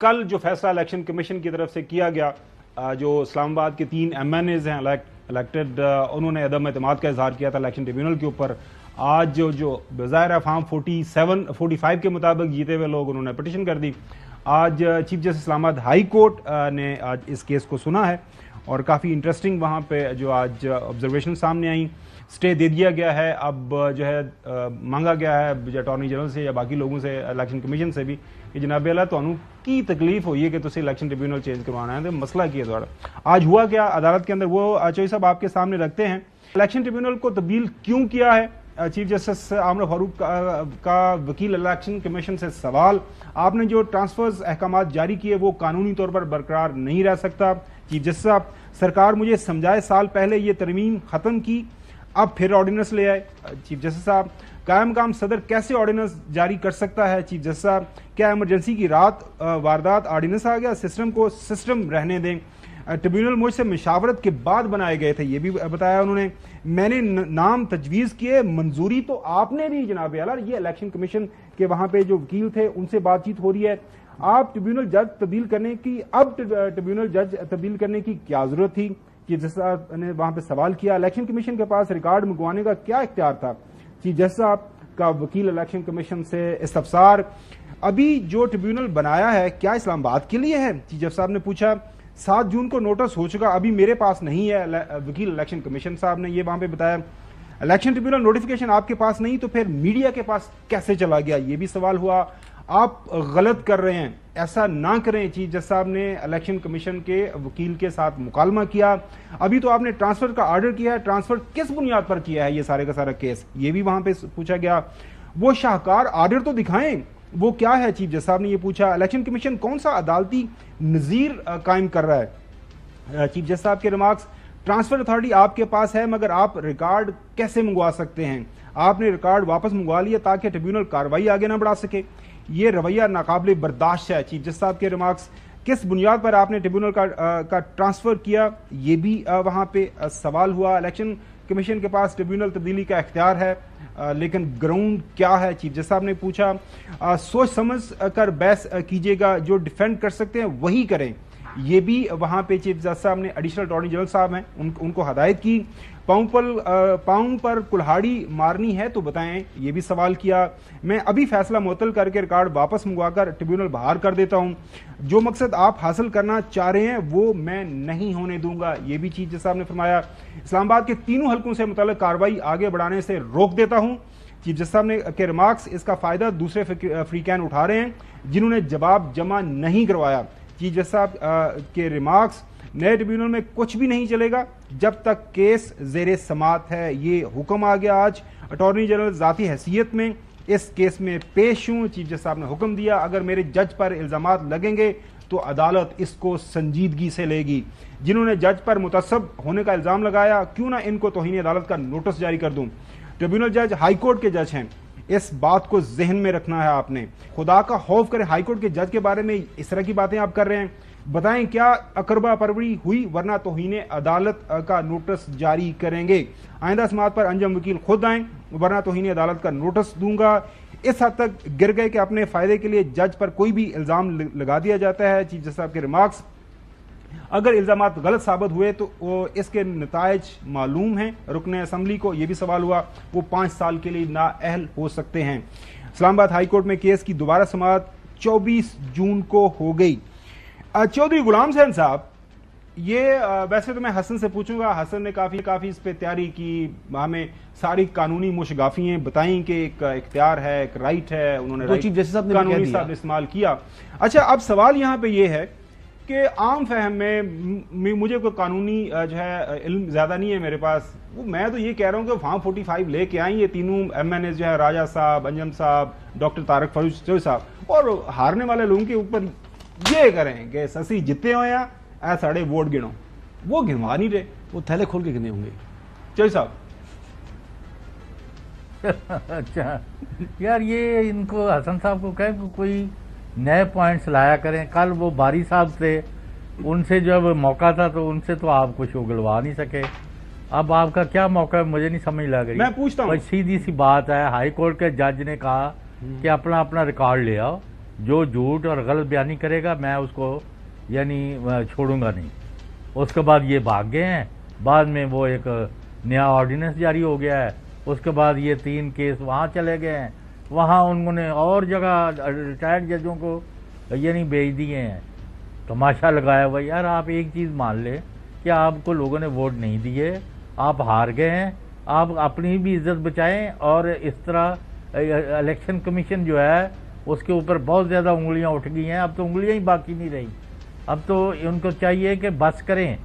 कल जो फैसला इलेक्शन कमीशन की तरफ से किया गया, जो इस्लामाबाद के 3 MNAs हैं इलेक्टेड, उन्होंने अदम एतमाद का इजहार किया था इलेक्शन ट्रिब्यूनल के ऊपर। आज जो बज़ाहिर फॉर्म 45 के मुताबिक जीते हुए लोग, उन्होंने पिटिशन कर दी। आज chief justice Islamabad high court ने आज इस केस को सुना है और काफ़ी इंटरेस्टिंग वहाँ पे जो आज ऑब्जर्वेशन सामने आई। स्टे दे दिया गया है, अब जो है मांगा गया है अटॉर्नी जनरल से या बाकी लोगों से, इलेक्शन कमीशन से भी, कि जनाब अल्लाह तुहानू की तकलीफ हुई है कि तुम इलेक्शन ट्रिब्यूनल चेंज करवाना है, तो मसला की है थोड़ा। आज हुआ क्या अदालत के अंदर, वो चौधरी साहब आपके सामने रखते हैं। इलेक्शन ट्रिब्यूनल को तब्दील क्यों किया है? चीफ जस्टिस आमर फारूक का वकील इलेक्शन कमीशन से सवाल, आपने जो ट्रांसफर्स अहकामात जारी किए वो कानूनी तौर पर बरकरार नहीं रह सकता। चीफ जस्टिस साहब, सरकार मुझे समझाए, साल पहले ये तरमीम खत्म की, अब फिर ऑर्डिनेंस ले आए। चीफ जस्टिस साहब, कायम काम सदर कैसे ऑर्डिनेंस जारी कर सकता है? चीफ जस्टिस साहब, क्या इमरजेंसी की रात वारदात ऑर्डिनेंस आ गया? सिस्टम को सिस्टम रहने दें। ट्रिब्यूनल मुझसे मशावरत के बाद बनाए गए थे, ये भी बताया उन्होंने। मैंने नाम तजवीज़ किए, मंजूरी तो आपने दी जनाब आला। ये इलेक्शन कमीशन के वहां पे जो वकील थे उनसे बातचीत हो रही है। आप ट्रिब्यूनल जज तब्दील करने की, अब ट्रिब्यूनल जज तब्दील करने की क्या जरूरत थी? चीफ जस्टिस साहब ने वहां पे सवाल किया। इलेक्शन कमीशन के पास रिकॉर्ड मंगवाने का क्या इख्तियार था? चीफ जस्टिस साहब का वकील इलेक्शन कमीशन से इस्तफसार, अभी जो ट्रिब्यूनल बनाया है क्या इस्लामाबाद के लिए है? चीफ जस्टिस साहब ने पूछा। 7 जून को नोटिस हो चुका, अभी मेरे पास नहीं है। वकील इलेक्शन कमीशन साहब ने ये वहां पे बताया। इलेक्शन ट्रिब्यूनल नोटिफिकेशन आपके पास नहीं तो फिर मीडिया के पास कैसे चला गया? ये भी सवाल हुआ। आप गलत कर रहे हैं, ऐसा ना करें। चीफ जस्टिस साहब ने इलेक्शन कमीशन के वकील के साथ मुकालमा किया। अभी तो आपने ट्रांसफर का ऑर्डर किया है, ट्रांसफर किस बुनियाद पर किया है? ये सारे का सारा केस, ये भी वहां पे पूछा गया। वो शाहकार ऑर्डर तो दिखाएं, वो क्या है? चीफ जस्टिस साहब ने ये पूछा। इलेक्शन कमीशन कौन सा अदालती नजीर कायम कर रहा है? चीफ जस्टिस साहब के रिमार्क्स, ट्रांसफर अथॉरिटी आपके पास है मगर आप रिकॉर्ड कैसे मंगवा सकते हैं? आपने रिकॉर्ड वापस मंगवा लिया ताकि ट्रिब्यूनल कार्रवाई आगे ना बढ़ा सके। ये रवैया नाकाबिले बर्दाश्त है। चीफ जस्टिस साहब के रिमार्क्स, किस बुनियाद पर आपने ट्रिब्यूनल का ट्रांसफर किया? ये भी वहां पे सवाल हुआ। इलेक्शन कमीशन के पास ट्रिब्यूनल तब्दीली का इख्तियार है, लेकिन ग्राउंड क्या है? चीफ जस्टिस साहब ने पूछा। सोच समझ कर बहस कीजिएगा, जो डिफेंड कर सकते हैं वही करें। ये भी वहां पे चीफ जस्टिस साहब ने, एडिशनल अटॉर्नी जनरल साहब हैं, उनको हदायत की। पाउंड पर कुल्हाड़ी मारनी है तो बताएं, ये भी सवाल किया। मैं अभी फैसला मुअत्तल करके रिकॉर्ड वापस मंगवाकर ट्रिब्यूनल बाहर कर देता हूं। जो मकसद आप हासिल करना चाह रहे हैं वो मैं नहीं होने दूंगा, ये भी चीफ जस्टिस साहब ने फरमाया। इस्लामाबाद के 3 हलकों से मुतल्लिक कार्रवाई आगे बढ़ाने से रोक देता हूं। चीफ जस्टिस साहब ने के रिमार्क्स, इसका फायदा दूसरे फ्रीकैन उठा रहे हैं जिन्होंने जवाब जमा नहीं करवाया। चीफ जस्टिस साहब के रिमार्क्स, नए ट्रिब्यूनल में कुछ भी नहीं चलेगा जब तक केस जेरे समात है। ये हुक्म आ गया आज। अटॉर्नी जनरल जाती हैसियत में इस केस में पेश हूं। चीफ जस्टिस साहब ने हुक्म दिया, अगर मेरे जज पर इल्जामात लगेंगे तो अदालत इसको संजीदगी से लेगी। जिन्होंने जज पर मुतसब होने का इल्जाम लगाया, क्यों ना इनको तौहीन अदालत का नोटिस जारी कर दूं। ट्रिब्यूनल जज हाईकोर्ट के जज हैं, इस बात को जहन में रखना है आपने। खुदा का खौफ करें, हाईकोर्ट के जज के बारे में इस तरह की बातें आप कर रहे हैं। बताएं क्या अकरबा परवरी हुई, वरना तौहीन अदालत का नोटिस जारी करेंगे। आइंदा समात पर अंजम वकील खुद आए, वरना तौहीन अदालत का नोटिस दूंगा। इस हद तक गिर गए कि अपने फायदे के लिए जज पर कोई भी इल्जाम लगा दिया जाता है। चीफ जस्टिस साहब के रिमार्क्स, अगर इल्जाम गलत साबित हुए तो इसके नतायज मालूम हैं रुकने असम्बली को। यह भी सवाल हुआ, वो 5 साल के लिए नाअहल हो सकते हैं। इस्लामाबाद हाईकोर्ट में केस की दोबारा समाअत 24 जून को हो गई। चौधरी गुलाम हुसैन साहब, ये वैसे तो मैं हसन से पूछूंगा, हसन ने काफी इस पे तैयारी की, हमें सारी कानूनी मुशगाफियां बताई कि एक इख्तियार है, एक राइट है, उन्होंने चीफ जस्टिस साहब ने कानूनी साहब इस्तेमाल किया। अच्छा, अब सवाल यहाँ पे ये है कि आम फहम में मुझे कोई कानूनी जो है इल्म ज्यादा नहीं है मेरे पास, वो मैं तो ये कह रहा हूँ कि फॉर्म 45 लेके आई ये तीनों MNA जो है, राजा साहब, अंजम साहब, डॉक्टर तारक फरूज साहब, और हारने वाले लोगों के ऊपर ये करें कि ससी जितने हो या ऐ साढ़े वोट गिनो, वो गिनवा नहीं रहे। वो थैले खोल के गिने होंगे चौधरी साहब। अच्छा यार, ये इनको हसन साहब को कहें कि कोई नए पॉइंट्स लाया करें। कल वो बारी साहब थे, उनसे जब मौका था तो उनसे तो आप कुछ उगलवा नहीं सके। अब आपका क्या मौका है, मुझे नहीं समझ लग रही। मैं पूछता हूँ, सीधी सी बात है, हाई कोर्ट के जज ने कहा कि अपना अपना रिकॉर्ड ले आओ, जो झूठ और गलत बयानी करेगा मैं उसको यानी छोड़ूंगा नहीं। उसके बाद ये भाग गए हैं, बाद में वो एक नया ऑर्डिनेंस जारी हो गया है, उसके बाद ये 3 केस वहाँ चले गए हैं, वहाँ उन्होंने और जगह रिटायर्ड जजों को यानी भेज दिए हैं। तमाशा लगाया हुआ। यार आप एक चीज़ मान ले कि आपको लोगों ने वोट नहीं दिए, आप हार गए हैं, आप अपनी भी इज्जत बचाएं। और इस तरह इलेक्शन कमीशन जो है उसके ऊपर बहुत ज़्यादा उंगलियां उठ गई हैं, अब तो उंगलियां ही बाकी नहीं रही। अब तो उनको चाहिए कि बस करें,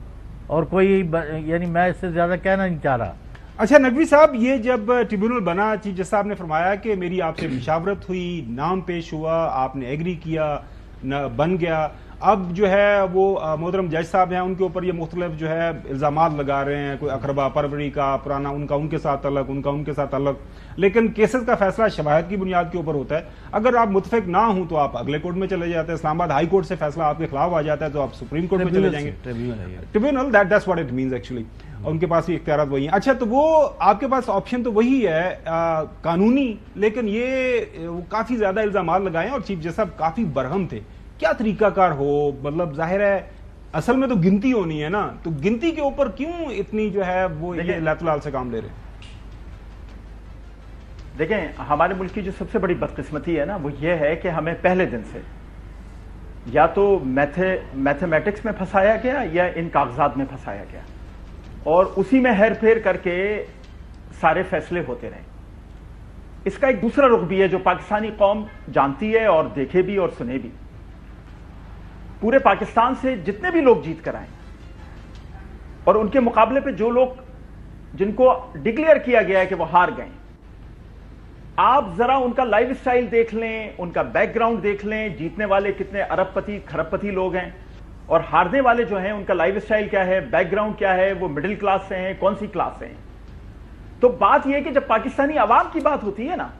और कोई यानी मैं इससे ज़्यादा कहना नहीं चाह रहा। अच्छा नकवी साहब, ये जब ट्रिब्यूनल बना, चीफ जस्टिस साहब ने फरमाया कि मेरी आपसे मुशावरत हुई, नाम पेश हुआ, आपने एग्री किया, न बन गया। अब जो है वो मोहतरम जज साहब हैं, उनके ऊपर ये मुख्तलिफ जो है इल्जामात लगा रहे हैं, कोई अकरबा परवरी का पुराना उनका उनके साथ अलग, उनका उनके साथ अलग। लेकिन केसेस का फैसला शवाहिद की बुनियाद के ऊपर होता है। अगर आप मुतफिक ना हो तो आप अगले कोर्ट में चले जाते हैं, इस्लामाबाद हाई कोर्ट से फैसला आपके खिलाफ आ जाता है तो आप सुप्रीम कोर्ट में चले जाएंगे। Tribunal, that's what it means actually. उनके पास भी इख्तियारात वही हैं। अच्छा, तो वो आपके पास ऑप्शन तो वही है कानूनी, लेकिन ये वो काफी ज्यादा इल्जामात लगाए और चीफ जस्टिस साहब काफी बरहम थे। क्या तरीकाकार हो, मतलब जाहिर है असल में तो गिनती होनी है ना, तो गिनती के ऊपर क्यों इतनी जो है वो ये लातलाल से काम ले रहे हैं? देखें, हमारे मुल्क की जो सबसे बड़ी बदकिस्मती है ना, वो ये है कि हमें पहले दिन से या तो मैथमेटिक्स में फंसाया गया या इन कागजात में फंसाया गया, और उसी में हेर फेर करके सारे फैसले होते रहे। इसका एक दूसरा रुख भी है जो पाकिस्तानी कौम जानती है और देखे भी और सुने भी। पूरे पाकिस्तान से जितने भी लोग जीत कर आए और उनके मुकाबले पे जो लोग जिनको डिक्लेयर किया गया है कि वो हार गए, आप जरा उनका लाइफ स्टाइल देख लें, उनका बैकग्राउंड देख लें, जीतने वाले कितने अरबपति खरबपति लोग हैं और हारने वाले जो हैं उनका लाइफ स्टाइल क्या है, बैकग्राउंड क्या है, वो मिडिल क्लास से हैं, कौन सी क्लास से हैं। तो बात यह है कि जब पाकिस्तानी अवाम की बात होती है ना,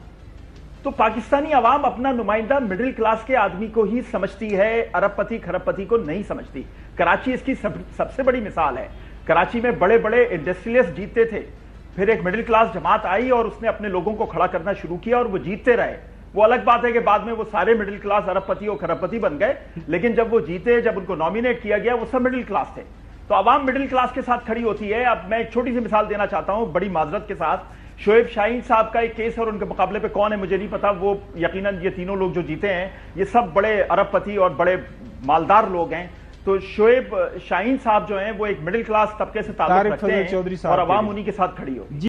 तो पाकिस्तानी अवाम अपना नुमाइंदा मिडिल क्लास के आदमी को ही समझती है, अरबपति खरबपति को नहीं समझती। कराची इसकी सबसे बड़ी मिसाल है। कराची में बड़े बड़े इंडस्ट्रियलिस्ट जीतते थे, फिर एक मिडिल क्लास जमात आई और उसने अपने लोगों को खड़ा करना शुरू किया और वो जीतते रहे। वो अलग बात है कि बाद में वो सारे मिडिल क्लास अरबपति और खरबपति बन गए, लेकिन जब वो जीते, जब उनको नॉमिनेट किया गया, वो सब मिडिल क्लास थे। तो अवाम मिडिल क्लास के साथ खड़ी होती है। अब मैं एक छोटी सी मिसाल देना चाहता हूं बड़ी माजरत के साथ। शोएब शाहीन साहब का एक केस और उनके मुकाबले पे कौन है मुझे नहीं पता, वो यकीनन ये तीनों लोग जो जीते हैं ये सब बड़े अरबपति और बड़े मालदार लोग हैं। तो शोएब शाहीन साहब जो हैं वो एक मिडिल क्लास तबके से ताल्लुक रखते हैं और अवाम उन्हीं के साथ खड़ी हो।